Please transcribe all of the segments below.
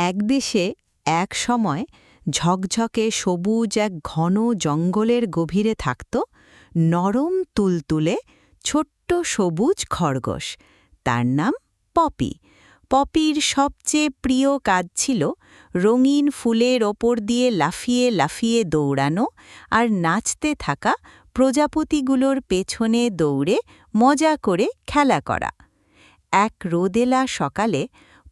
এক দেশে এক সময় ঝকঝকে সবুজ এক ঘন জঙ্গলের গভীরে থাকত নরম তুলতুলে ছোট্ট সবুজ খরগোশ। তার নাম পপি। পপির সবচেয়ে প্রিয় কাজ ছিল রঙিন ফুলের ওপর দিয়ে লাফিয়ে লাফিয়ে দৌড়ানো আর নাচতে থাকা প্রজাপতিগুলোর পেছনে দৌড়ে মজা করে খেলা করা। এক রোদেলা সকালে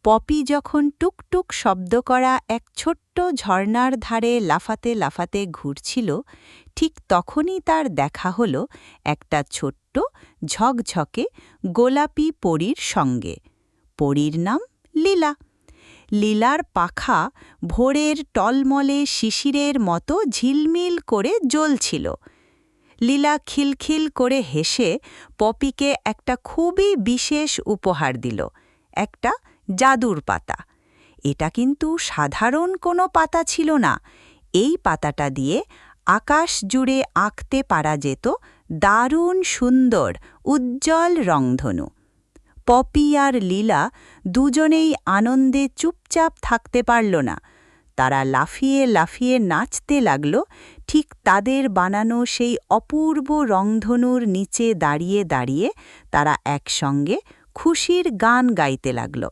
পপি যখন টুকটুক শব্দ করা এক ছোট্ট ঝর্ণার ধারে লাফাতে লাফাতে ঘুরছিল, ঠিক তখনই তার দেখা হল একটা ছোট্ট ঝকঝকে গোলাপি পরীর সঙ্গে। পরীর নাম লীলা। লীলার পাখা ভোরের টলমলে শিশিরের মতো ঝিলমিল করে জ্বলছিল। লীলা খিলখিল করে হেসে পপিকে একটা খুবই বিশেষ উপহার দিল, একটা জাদুর পাতা। এটা কিন্তু সাধারণ কোনো পাতা ছিল না। এই পাতাটা দিয়ে আকাশ জুড়ে আঁকতে পারা যেত দারুণ সুন্দর উজ্জ্বল রংধনু। পপি আর লীলা দুজনেই আনন্দে চুপচাপ থাকতে পারল না। তারা লাফিয়ে লাফিয়ে নাচতে লাগল, ঠিক তাদের বানানো সেই অপূর্ব রংধনুর নিচে দাঁড়িয়ে দাঁড়িয়ে তারা একসঙ্গে খুশির গান গাইতে লাগল।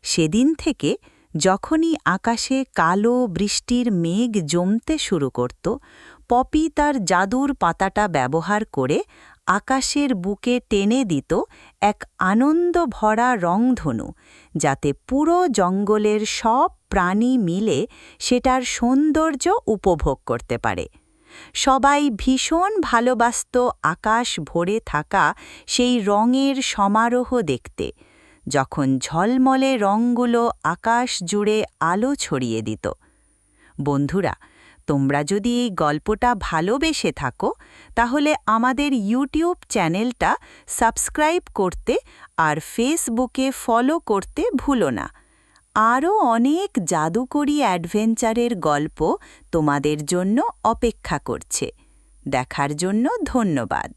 সেদিন থেকে যখনই আকাশে কালো বৃষ্টির মেঘ জমতে শুরু করত, পপি তার জাদুর পাতাটা ব্যবহার করে আকাশের বুকে টেনে দিত এক আনন্দ ভরা রংধনু, যাতে পুরো জঙ্গলের সব প্রাণী মিলে সেটার সৌন্দর্য উপভোগ করতে পারে। সবাই ভীষণ ভালোবাসত আকাশ ভরে থাকা সেই রঙের সমারোহ দেখতে, যখন ঝলমলে রঙগুলো আকাশ জুড়ে আলো ছড়িয়ে দিত। বন্ধুরা, তোমরা যদি এই গল্পটা ভালোবেসে থাকো, তাহলে আমাদের ইউটিউব চ্যানেলটা সাবস্ক্রাইব করতে আর ফেসবুকে ফলো করতে ভুলো না। আরও অনেক জাদুকরী অ্যাডভেঞ্চারের গল্প তোমাদের জন্য অপেক্ষা করছে। দেখার জন্য ধন্যবাদ।